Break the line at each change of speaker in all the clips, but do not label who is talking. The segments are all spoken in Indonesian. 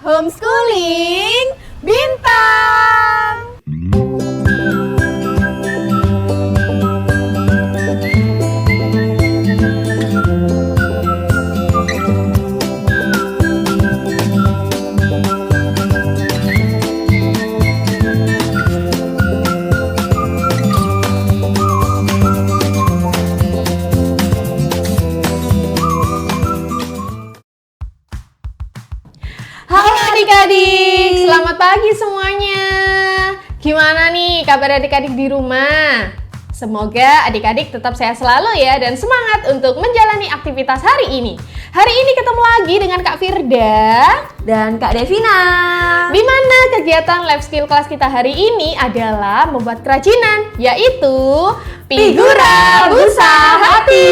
Homeschooling Bintang. Adik-adik, selamat pagi semuanya. Gimana nih kabar adik-adik di rumah? Semoga adik-adik tetap sehat selalu ya dan semangat untuk menjalani aktivitas hari ini. Hari ini ketemu lagi dengan Kak Firda
dan Kak Devina.
Di mana kegiatan life skill kelas kita hari ini adalah membuat kerajinan, yaitu figura busa hati.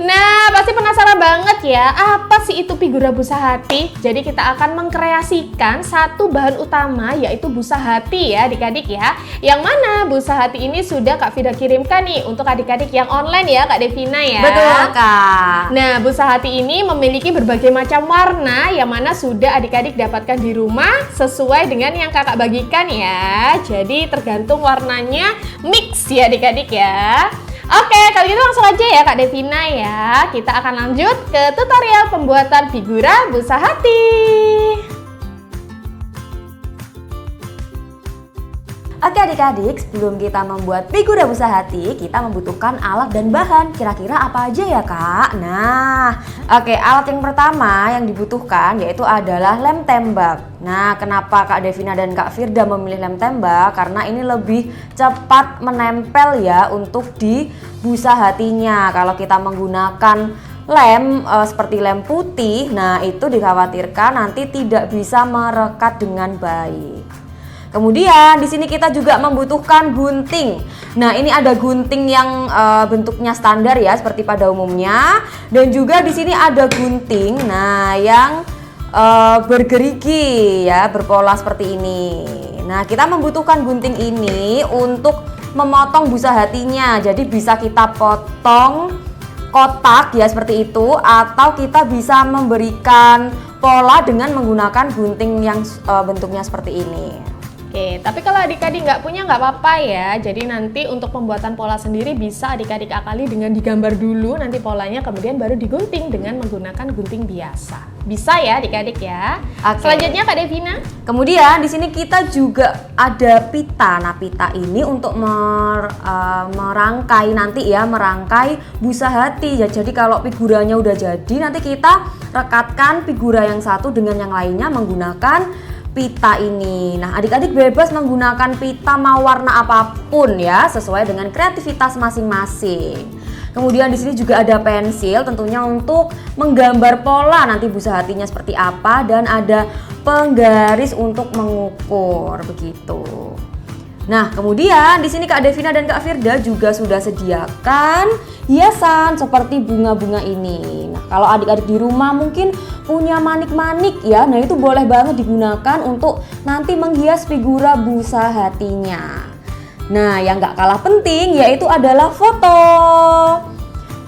Nah, pasti penasaran banget ya, apa sih itu figura busa hati? Jadi kita akan mengkreasikan satu bahan utama, yaitu busa hati ya adik-adik ya. Yang mana busa hati ini sudah Kak Firda kirimkan nih untuk adik-adik yang online ya Kak Devina ya.
Betul Kak.
Nah, busa hati ini memiliki berbagai macam warna yang mana sudah adik-adik dapatkan di rumah sesuai dengan yang kakak bagikan ya. Jadi tergantung warnanya mix ya adik-adik ya. Oke, kalau gitu langsung aja ya Kak Devina ya. Kita akan lanjut ke tutorial pembuatan figura busa hati.
Oke adik-adik, sebelum kita membuat figura busa hati, kita membutuhkan alat dan bahan. Kira-kira apa aja ya Kak? Nah, oke, alat yang pertama yang dibutuhkan yaitu adalah lem tembak. Nah, kenapa Kak Devina dan Kak Firda memilih lem tembak? Karena ini lebih cepat menempel ya untuk di busa hatinya. Kalau kita menggunakan lem seperti lem putih, nah itu dikhawatirkan nanti tidak bisa merekat dengan baik. Kemudian di sini kita juga membutuhkan gunting. Nah, ini ada gunting yang bentuknya standar ya seperti pada umumnya, dan juga di sini ada gunting nah yang bergerigi ya, berpola seperti ini. Nah, kita membutuhkan gunting ini untuk memotong busa hatinya. Jadi bisa kita potong kotak ya seperti itu, atau kita bisa memberikan pola dengan menggunakan gunting yang bentuknya seperti ini.
Oke, tapi kalau adik-adik nggak punya nggak apa-apa ya. Jadi nanti untuk pembuatan pola sendiri bisa adik-adik akali dengan digambar dulu nanti polanya, kemudian baru digunting dengan menggunakan gunting biasa. Bisa ya adik-adik ya.
Oke.
Selanjutnya Kak Devina.
Kemudian di sini kita juga ada pita. Nah, pita ini untuk merangkai nanti ya, merangkai busa hati ya. Jadi kalau figuranya udah jadi, nanti kita rekatkan figura yang satu dengan yang lainnya menggunakan pita ini. Nah, adik-adik bebas menggunakan pita mau warna apapun ya, sesuai dengan kreativitas masing-masing. Kemudian di sini juga ada pensil tentunya untuk menggambar pola nanti busa hatinya seperti apa, dan ada penggaris untuk mengukur begitu. Nah, kemudian di sini Kak Devina dan Kak Firda juga sudah sediakan hiasan seperti bunga-bunga ini. Nah, kalau adik-adik di rumah mungkin punya manik-manik ya, nah itu boleh banget digunakan untuk nanti menghias figura busa hatinya. Nah, yang gak kalah penting yaitu adalah foto.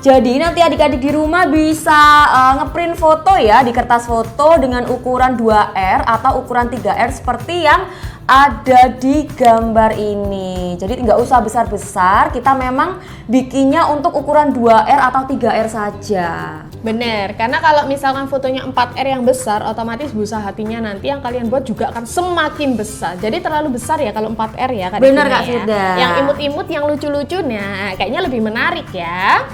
Jadi nanti adik-adik di rumah bisa ngeprint foto ya di kertas foto dengan ukuran 2R atau ukuran 3R seperti yang ada di gambar ini. Jadi nggak usah besar-besar, kita memang bikinnya untuk ukuran 2R atau 3R saja.
Bener, karena kalau misalkan fotonya 4R yang besar, otomatis busa hatinya nanti yang kalian buat juga akan semakin besar. Jadi terlalu besar ya kalau 4R ya Kak.
Bener Kak
ya.
Firda.
Yang imut-imut, yang lucu-lucu, nah kayaknya lebih menarik ya.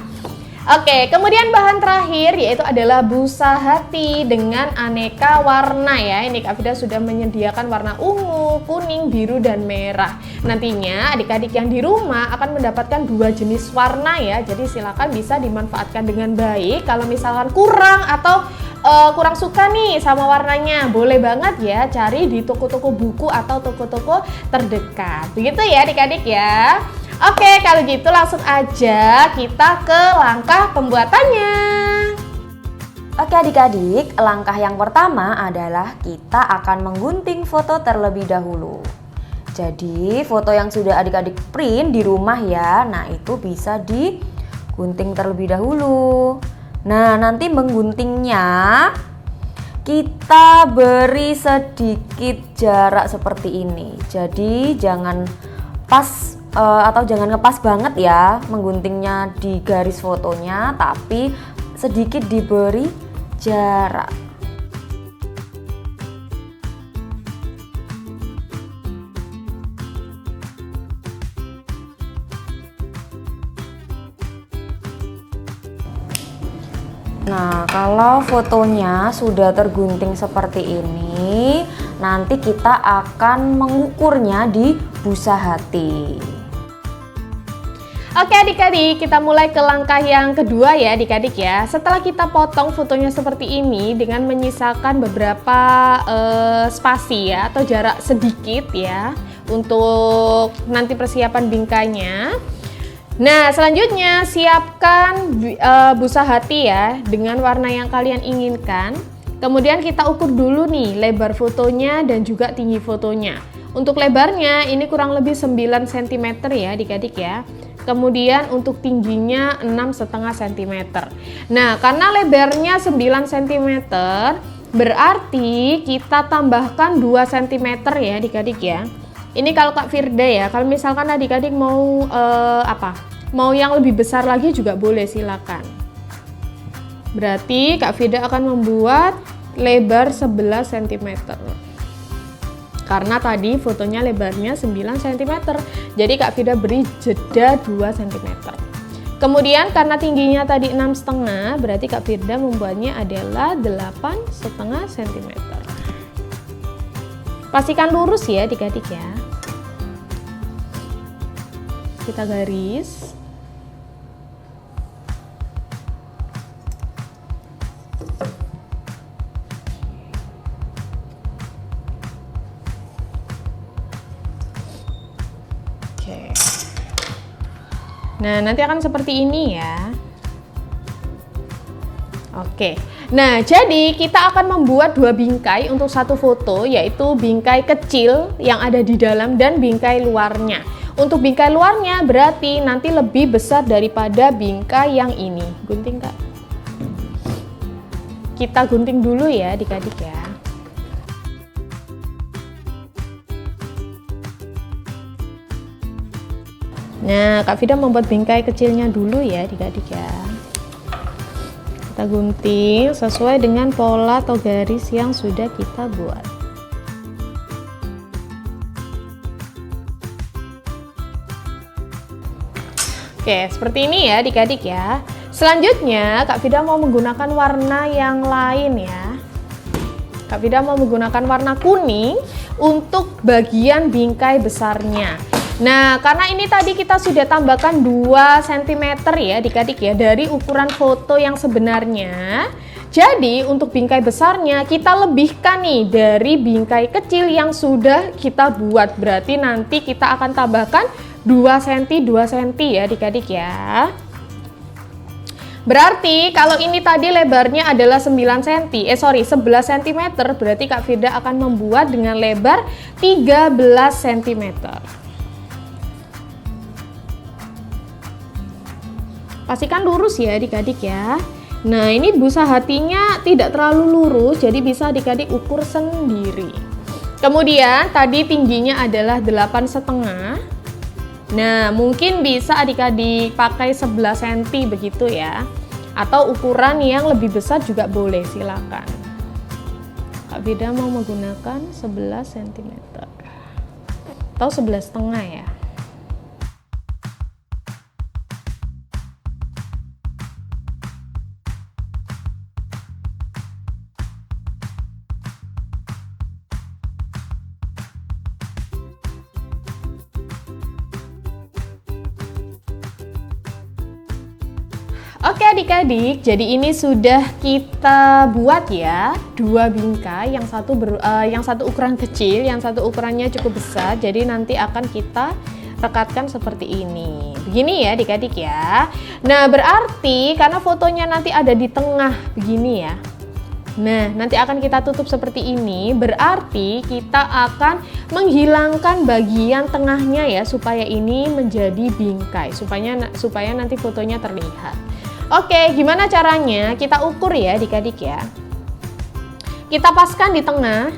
Oke, kemudian bahan terakhir yaitu adalah busa hati dengan aneka warna ya. Ini Kak Firda sudah menyediakan warna ungu, kuning, biru, dan merah. Nantinya adik-adik yang di rumah akan mendapatkan 2 jenis warna ya. Jadi silakan bisa dimanfaatkan dengan baik. Kalau misalkan kurang atau kurang suka nih sama warnanya, boleh banget ya cari di toko-toko buku atau toko-toko terdekat. Begitu ya adik-adik ya. Oke, kalau gitu langsung aja kita ke langkah pembuatannya.
Oke adik-adik, langkah yang pertama adalah kita akan menggunting foto terlebih dahulu. Jadi foto yang sudah adik-adik print di rumah ya, nah itu bisa digunting terlebih dahulu. Nah nanti mengguntingnya kita beri sedikit jarak seperti ini. Jadi jangan pas atau jangan ngepas banget ya mengguntingnya di garis fotonya, tapi sedikit diberi jarak. Nah, kalau fotonya sudah tergunting seperti ini, nanti kita akan mengukurnya di busa hati.
Oke adik-adik, kita mulai ke langkah yang kedua ya adik-adik ya. Setelah kita potong fotonya seperti ini dengan menyisakan beberapa spasi ya atau jarak sedikit ya untuk nanti persiapan bingkainya. Nah, selanjutnya siapkan busa hati ya dengan warna yang kalian inginkan. Kemudian kita ukur dulu nih lebar fotonya dan juga tinggi fotonya. Untuk lebarnya ini kurang lebih 9 cm ya adik-adik ya. Kemudian untuk tingginya 6,5 cm. Nah, karena lebarnya 9 cm berarti kita tambahkan 2 cm ya adik-adik ya. Ini kalau Kak Firda ya, kalau misalkan adik-adik mau mau yang lebih besar lagi juga boleh, silakan. Berarti Kak Firda akan membuat lebar 11 cm. Karena tadi fotonya lebarnya 9 cm. Jadi Kak Firda beri jeda 2 cm. Kemudian karena tingginya tadi 6,5, berarti Kak Firda membuatnya adalah 8,5 cm. Pastikan lurus ya adik-adik ya. Kita garis. Oke. Nah, nanti akan seperti ini ya. Oke. Nah, jadi kita akan membuat dua bingkai untuk satu foto, yaitu bingkai kecil yang ada di dalam dan bingkai luarnya. Untuk bingkai luarnya berarti nanti lebih besar daripada bingkai yang ini. Gunting Kak. Kita gunting dulu ya adik-adik ya. Nah, Kak Firda membuat bingkai kecilnya dulu ya adik-adik ya. Kita gunting sesuai dengan pola atau garis yang sudah kita buat. Oke, seperti ini ya adik-adik ya. Selanjutnya Kak Firda mau menggunakan warna yang lain ya. Kak Firda mau menggunakan warna kuning untuk bagian bingkai besarnya. Nah, karena ini tadi kita sudah tambahkan 2 cm ya adik-adik ya dari ukuran foto yang sebenarnya. Jadi untuk bingkai besarnya kita lebihkan nih dari bingkai kecil yang sudah kita buat. Berarti nanti kita akan tambahkan 2 cm ya adik-adik ya. Berarti kalau ini tadi lebarnya adalah 11 cm, berarti Kak Firda akan membuat dengan lebar 13 cm. Pastikan lurus ya adik-adik ya. Nah, ini busa hatinya tidak terlalu lurus, jadi bisa adik-adik ukur sendiri. Kemudian tadi tingginya adalah 8,5. Nah, mungkin bisa adik-adik pakai 11 cm begitu ya. Atau ukuran yang lebih besar juga boleh, silakan. Kak Firda mau menggunakan 11 cm. Atau 11,5 ya. Oke adik-adik, jadi ini sudah kita buat ya dua bingkai, yang satu ukuran kecil, yang satu ukurannya cukup besar. Jadi nanti akan kita rekatkan seperti ini. Begini ya adik-adik ya. Nah, berarti karena fotonya nanti ada di tengah begini ya. Nah, nanti akan kita tutup seperti ini. Berarti kita akan menghilangkan bagian tengahnya ya, supaya ini menjadi bingkai, supaya nanti fotonya terlihat. Oke, gimana caranya? Kita ukur ya adik-adik ya. kita paskan di tengah.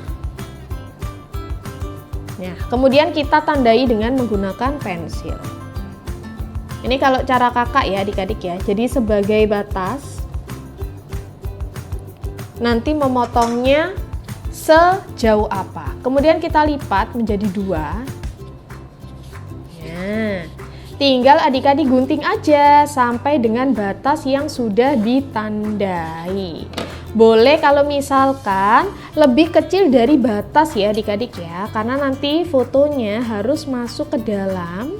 Nah, kemudian kita tandai dengan menggunakan pensil. Ini kalau cara kakak ya adik-adik ya. Jadi sebagai batas, nanti memotongnya sejauh apa. Kemudian kita lipat menjadi 2. Nah, tinggal adik-adik gunting aja sampai dengan batas yang sudah ditandai. Boleh kalau misalkan lebih kecil dari batas ya adik-adik ya, karena nanti fotonya harus masuk ke dalam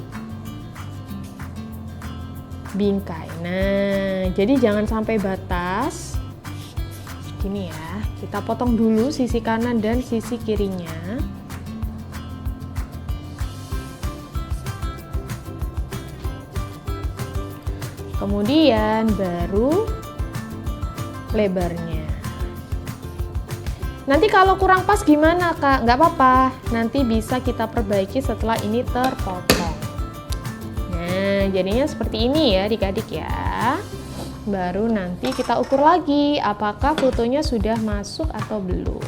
bingkai. Nah, jadi jangan sampai batas. Gini ya, kita potong dulu sisi kanan dan sisi kirinya. Kemudian baru lebarnya. Nanti kalau kurang pas gimana kak? Nggak apa-apa, nanti bisa kita perbaiki setelah ini terpotong. Nah, jadinya seperti ini ya adik-adik ya. Baru nanti kita ukur lagi apakah fotonya sudah masuk atau belum.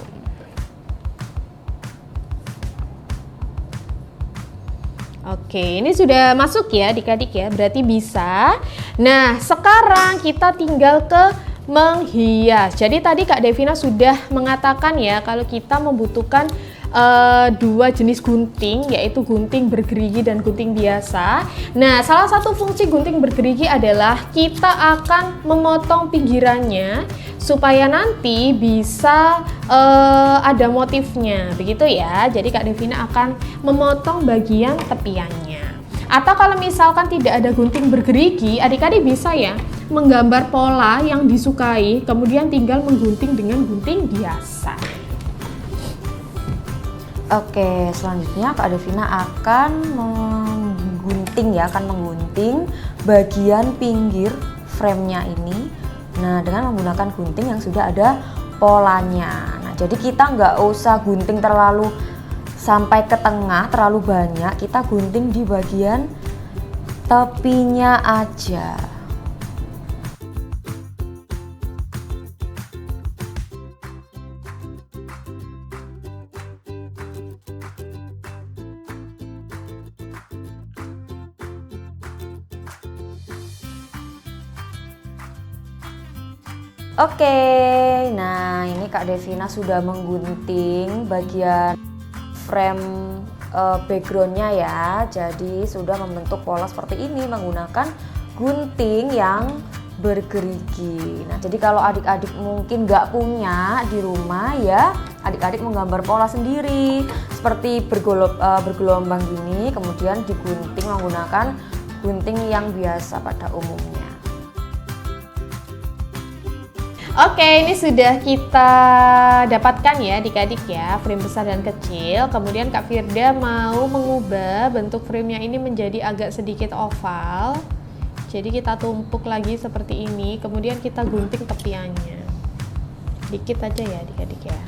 Oke, ini sudah masuk ya adik-adik ya, berarti bisa. Nah, sekarang kita tinggal ke menghias. Jadi tadi Kak Devina sudah mengatakan ya kalau kita membutuhkan 2 jenis gunting, yaitu gunting bergerigi dan gunting biasa. Nah, salah satu fungsi gunting bergerigi adalah kita akan memotong pinggirannya supaya nanti bisa ada motifnya, begitu ya. Jadi Kak Devina akan memotong bagian tepiannya. Atau kalau misalkan tidak ada gunting bergerigi, adik-adik bisa ya menggambar pola yang disukai, kemudian tinggal menggunting dengan gunting biasa.
Oke, selanjutnya Kak Devina akan menggunting bagian pinggir frame-nya ini. Nah, dengan menggunakan gunting yang sudah ada polanya. Nah, jadi kita nggak usah gunting terlalu sampai ke tengah, terlalu banyak. Kita gunting di bagian tepinya aja. Oke, nah ini Kak Devina sudah menggunting bagian frame backgroundnya ya. Jadi sudah membentuk pola seperti ini menggunakan gunting yang bergerigi. Nah, jadi kalau adik-adik mungkin nggak punya di rumah ya, adik-adik menggambar pola sendiri seperti bergelombang gini, kemudian digunting menggunakan gunting yang biasa pada umumnya.
Oke, ini sudah kita dapatkan ya adik-adik ya, frame besar dan kecil. Kemudian Kak Firda mau mengubah bentuk framenya ini menjadi agak sedikit oval. Jadi kita tumpuk lagi seperti ini, kemudian kita gunting tepiannya. Dikit aja ya adik-adik ya,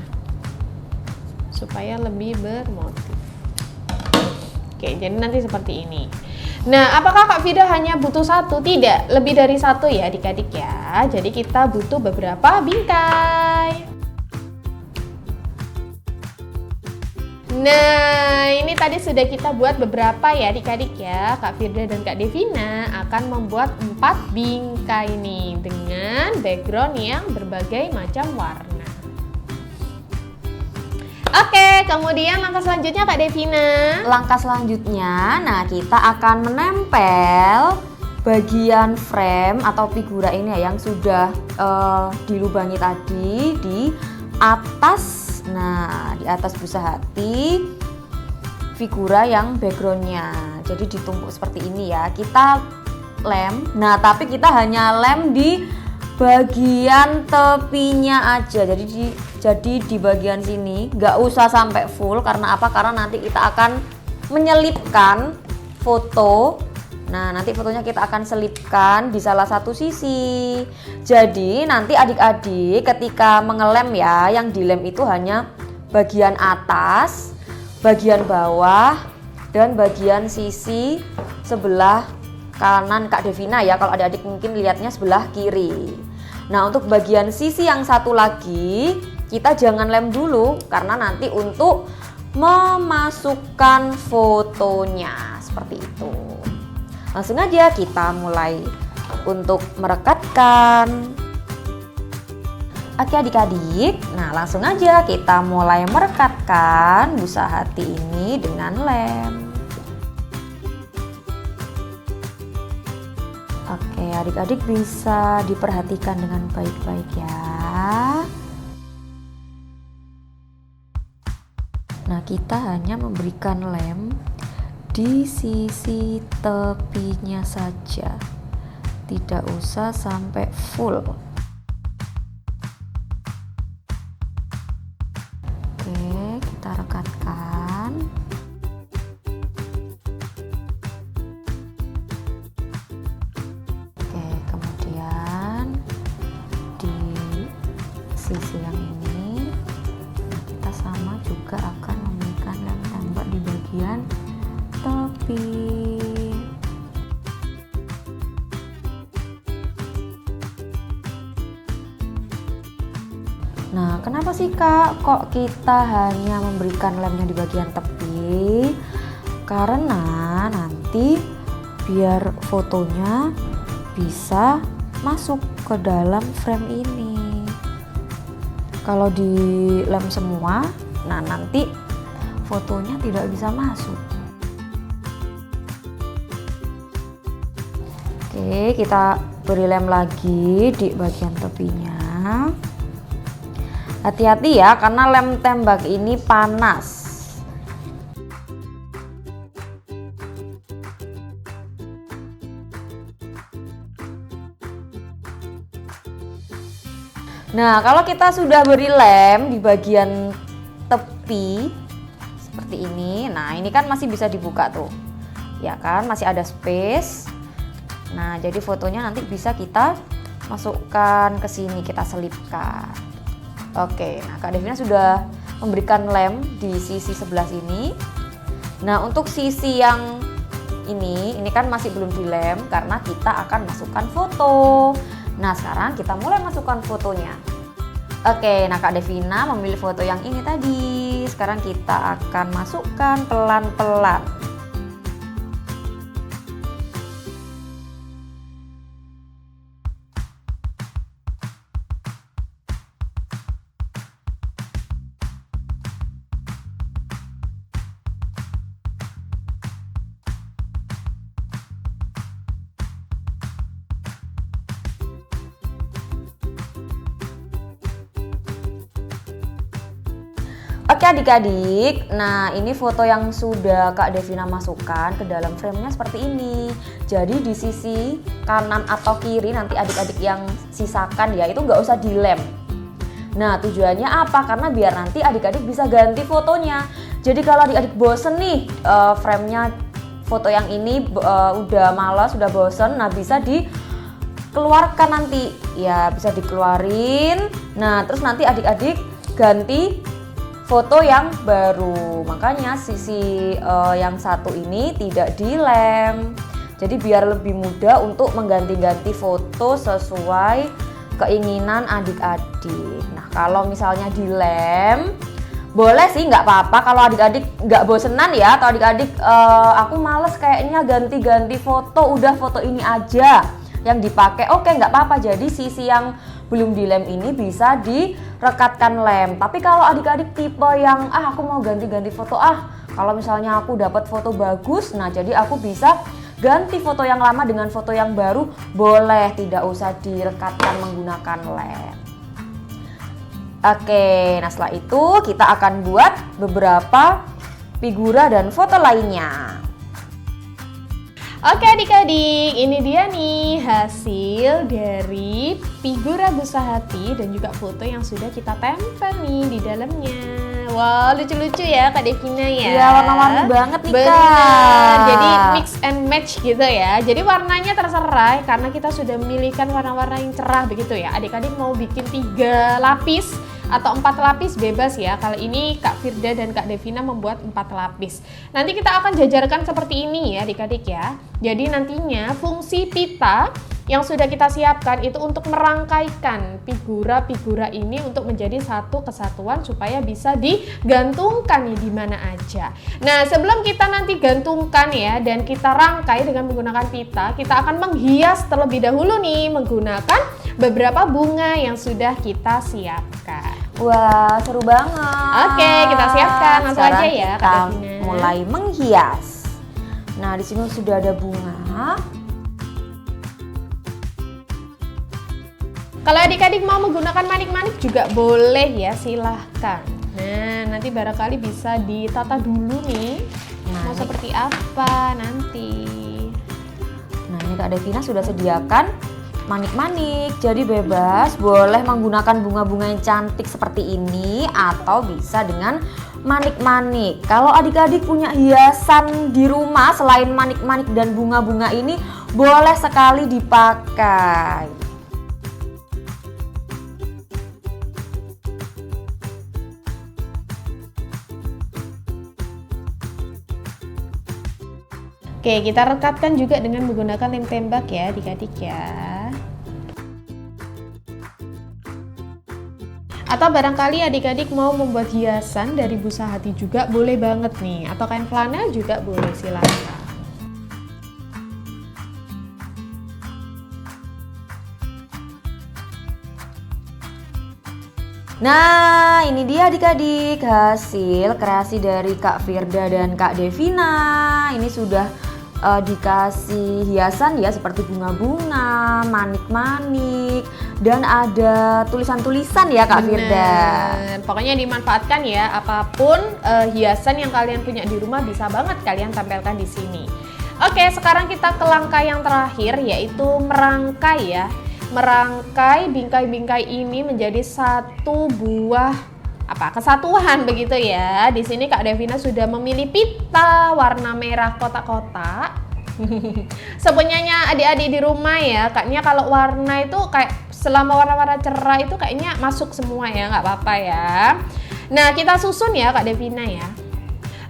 supaya lebih bermotif. Oke, jadi nanti seperti ini. Nah, apakah Kak Firda hanya butuh 1? Tidak, lebih dari 1 ya adik-adik ya. Jadi kita butuh beberapa bingkai. Nah, ini tadi sudah kita buat beberapa ya adik-adik ya. Kak Firda dan Kak Devina akan membuat 4 bingkai nih dengan background yang berbagai macam warna. Oke, kemudian langkah selanjutnya Kak Devina.
Langkah selanjutnya, nah kita akan menempel bagian frame atau figura ini ya, yang sudah dilubangi tadi di atas. Nah, di atas busa hati figura yang backgroundnya. Jadi ditumpuk seperti ini ya. Kita lem. Nah, tapi kita hanya lem di bagian tepinya aja. Jadi di bagian sini nggak usah sampai full. Karena apa? Karena nanti kita akan menyelipkan foto. Nah, nanti fotonya kita akan selipkan di salah satu sisi. Jadi nanti adik-adik ketika mengelem ya, yang dilem itu hanya bagian atas, bagian bawah, dan bagian sisi sebelah kanan Kak Devina ya. Kalau adik-adik mungkin lihatnya sebelah kiri. Nah, untuk bagian sisi yang satu lagi kita jangan lem dulu karena nanti untuk memasukkan fotonya seperti itu. Langsung aja kita mulai untuk merekatkan. Oke adik-adik, nah langsung aja kita mulai merekatkan busa hati ini dengan lem. Oke adik-adik bisa diperhatikan dengan baik-baik ya. Nah kita hanya memberikan lem di sisi tepinya saja, tidak usah sampai full. Oke kita rekatkan. Oke kemudian di sisi yang ini kita sama juga akan memberikan lem tembak di bagian tepi. Nah, kenapa sih Kak kok kita hanya memberikan lemnya di bagian tepi? Karena nanti biar fotonya bisa masuk ke dalam frame ini. Kalau di lem semua, nah nanti fotonya tidak bisa masuk. Oke, kita beri lem lagi di bagian tepinya. Hati-hati ya, karena lem tembak ini panas. Nah, kalau kita sudah beri lem di bagian tepi seperti ini, nah ini kan masih bisa dibuka tuh, ya kan, masih ada space. Nah, jadi fotonya nanti bisa kita masukkan ke sini, kita selipkan. Oke, nah Kak Devina sudah memberikan lem di sisi sebelah sini. Nah, untuk sisi yang ini kan masih belum dilem karena kita akan masukkan foto. Nah, sekarang kita mulai masukkan fotonya. Oke, nah Kak Devina memilih foto yang ini tadi. Sekarang kita akan masukkan pelan-pelan. Oke adik-adik, nah ini foto yang sudah Kak Devina masukkan ke dalam framenya seperti ini. Jadi di sisi kanan atau kiri nanti adik-adik yang sisakan ya itu nggak usah dilem. Nah tujuannya apa? Karena biar nanti adik-adik bisa ganti fotonya. Jadi kalau adik-adik bosen nih framenya foto yang ini udah malas, udah bosen, nah bisa dikeluarkan nanti. Ya bisa dikeluarin, nah terus nanti adik-adik ganti foto yang baru. Makanya sisi yang satu ini tidak dilem. Jadi biar lebih mudah untuk mengganti-ganti foto sesuai keinginan adik-adik. Nah kalau misalnya dilem, boleh sih nggak apa-apa kalau adik-adik nggak bosenan ya. Atau adik-adik aku males kayaknya ganti-ganti foto, udah foto ini aja yang dipakai. Oke nggak apa-apa, jadi sisi yang belum dilem ini bisa direkatkan lem. Tapi kalau adik-adik tipe yang aku mau ganti-ganti foto, kalau misalnya aku dapat foto bagus, nah jadi aku bisa ganti foto yang lama dengan foto yang baru, boleh, tidak usah direkatkan menggunakan lem. Oke, nah setelah itu kita akan buat beberapa figura dan foto lainnya.
Oke adik-adik, ini dia nih hasil dari figura busa hati dan juga foto yang sudah kita tempel nih di dalamnya. Wow, lucu-lucu ya Kak Devina ya.
Iya, warna-warni banget nih
Bener.
Kak.
Jadi mix and match gitu ya. Jadi warnanya terserah karena kita sudah memilihkan warna-warna yang cerah begitu ya. Adik-adik mau bikin 3 lapis atau 4 lapis bebas ya. Kali ini Kak Firda dan Kak Devina membuat 4 lapis. Nanti kita akan jajarkan seperti ini ya adik-adik ya. Jadi nantinya fungsi pita yang sudah kita siapkan itu untuk merangkaikan figura-figura ini untuk menjadi satu kesatuan supaya bisa digantungkan nih di mana aja. Nah, sebelum kita nanti gantungkan ya dan kita rangkai dengan menggunakan pita, kita akan menghias terlebih dahulu nih menggunakan beberapa bunga yang sudah kita siapkan.
Wah, seru banget.
Oke, kita siapkan langsung
Sekarang
aja ya,
kita
Kak Devina.
mulai menghias. Nah, di sini sudah ada bunga.
Kalau adik-adik mau menggunakan manik-manik juga boleh ya, silahkan. Nah, nanti barangkali bisa ditata dulu nih. Mau seperti apa nanti.
Nah, ini Kak Devina sudah sediakan manik-manik, jadi bebas boleh menggunakan bunga-bunga yang cantik seperti ini atau bisa dengan manik-manik. Kalau adik-adik punya hiasan di rumah selain manik-manik dan bunga-bunga ini, boleh sekali dipakai.
Oke, kita rekatkan juga dengan menggunakan lem tembak ya adik-adik ya. Atau barangkali adik-adik mau membuat hiasan dari busa hati juga boleh banget nih. Atau kain flanel juga boleh, silakan.
Nah, ini dia adik-adik hasil kreasi dari Kak Firda dan Kak Devina. Ini sudah dikasih hiasan ya seperti bunga-bunga, manik-manik, dan ada tulisan-tulisan ya Kak Firda.
Pokoknya dimanfaatkan ya, apapun hiasan yang kalian punya di rumah bisa banget kalian tampilkan di sini. Oke, sekarang kita ke langkah yang terakhir yaitu merangkai ya. Merangkai bingkai-bingkai ini menjadi satu buah kesatuan begitu ya. Di sini Kak Devina sudah memilih pita warna merah kotak-kotak. Sebenarnya adik-adik di rumah ya, kayaknya kalau warna itu kayak selama warna-warna cerah itu kayaknya masuk semua ya, nggak apa-apa ya. Nah, kita susun ya Kak Devina ya.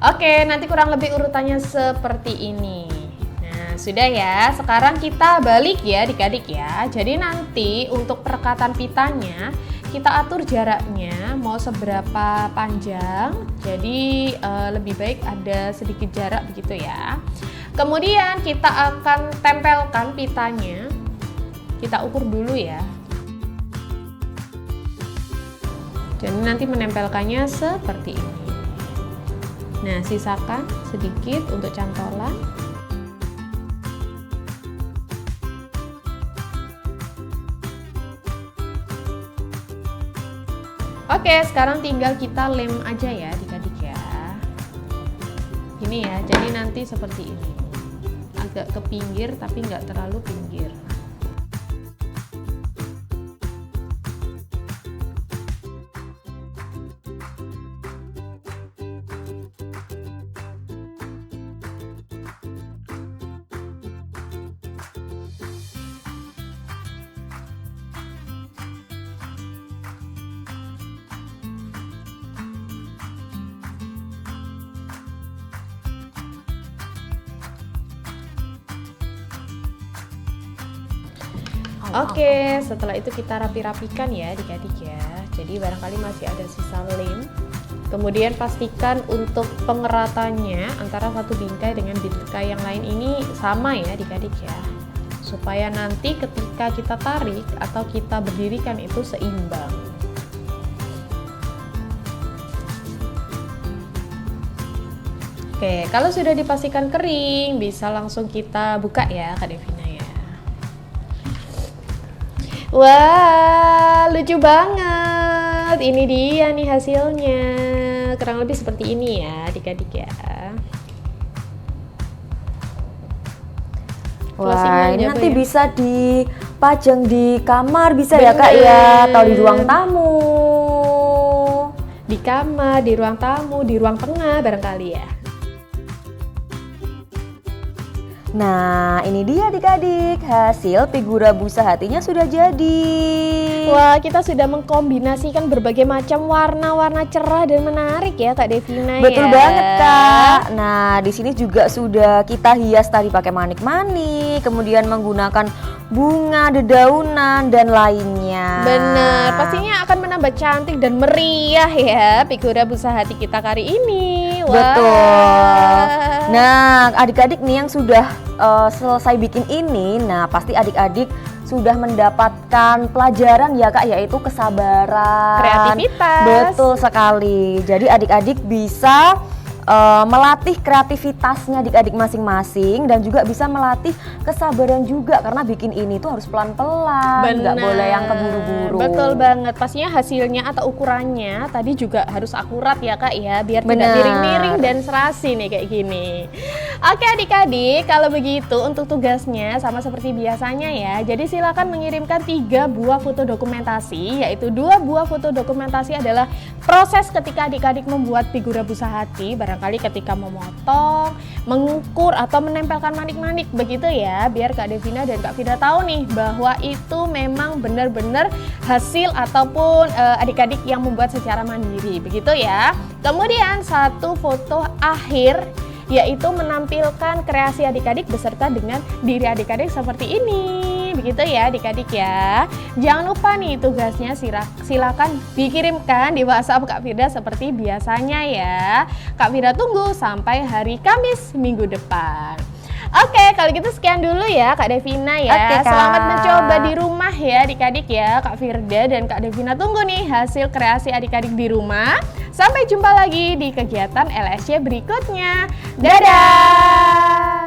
Oke, nanti kurang lebih urutannya seperti ini. Sudah ya, sekarang kita balik ya adik-adik ya. Jadi nanti untuk perekatan pitanya kita atur jaraknya mau seberapa panjang. Jadi lebih baik ada sedikit jarak begitu ya. Kemudian kita akan tempelkan pitanya. Kita ukur dulu ya. Jadi nanti menempelkannya seperti ini. Nah, sisakan sedikit untuk cantolan. Oke, sekarang tinggal kita lem aja ya adik-adik ya. Ini ya, jadi nanti seperti ini. Agak ke pinggir tapi nggak terlalu pinggir. Oke, setelah itu kita rapi-rapikan ya adik-adik ya. Jadi barangkali masih ada sisa lem. Kemudian pastikan untuk pengeratannya antara satu bingkai dengan bingkai yang lain ini sama ya adik-adik ya. Supaya nanti ketika kita tarik atau kita berdirikan itu seimbang. Oke, kalau sudah dipastikan kering, bisa langsung kita buka ya Kak Devina ya. Wah, lucu banget. Ini dia nih hasilnya. Kurang lebih seperti ini ya, adik-adik ya.
Wah, ini nanti bisa dipajang di kamar bisa ya Kak ya, atau di ruang tamu.
Di kamar, di ruang tamu, di ruang tengah barangkali ya.
Nah, ini dia adik-adik, hasil figura busa hatinya sudah jadi.
Wah, kita sudah mengkombinasikan berbagai macam warna-warna cerah dan menarik ya Kak Devina.
Betul banget Kak. Nah, di sini juga sudah kita hias tadi pakai manik-manik, kemudian menggunakan bunga, dedaunan, dan lainnya.
Bener, pastinya akan menambah cantik dan meriah ya figura busa hati kita kali ini. Wah.
Betul. Nah, adik-adik nih yang sudah selesai bikin ini, nah pasti adik-adik sudah mendapatkan pelajaran ya Kak, yaitu kesabaran,
Kreativitas.
Betul sekali. Jadi adik-adik bisa melatih kreativitasnya adik-adik masing-masing dan juga bisa melatih kesabaran juga karena bikin ini tuh harus pelan-pelan, nggak boleh yang keburu-buru.
Betul banget, pastinya hasilnya atau ukurannya tadi juga harus akurat ya Kak ya, biar tidak
Benar.
miring-miring dan serasi nih kayak gini. Oke adik-adik, kalau begitu untuk tugasnya sama seperti biasanya ya. Jadi silakan mengirimkan 3 buah foto dokumentasi, yaitu 2 buah foto dokumentasi adalah proses ketika adik-adik membuat figura busa hati, barangkali ketika memotong, mengukur atau menempelkan manik-manik begitu ya, biar Kak Devina dan Kak Vida tahu nih bahwa itu memang benar-benar hasil ataupun adik-adik yang membuat secara mandiri begitu ya. Kemudian 1 foto akhir yaitu menampilkan kreasi adik-adik beserta dengan diri adik-adik seperti ini. Begitu ya adik-adik ya. Jangan lupa nih tugasnya silakan dikirimkan di WhatsApp Kak Firda seperti biasanya ya. Kak Firda tunggu sampai hari Kamis minggu depan. Oke, kalau gitu sekian dulu ya Kak Devina ya.
Oke, Kak.
Selamat mencoba di rumah ya adik-adik ya. Kak Firda dan Kak Devina tunggu nih hasil kreasi adik-adik di rumah. Sampai jumpa lagi di kegiatan LSY berikutnya. Dadah!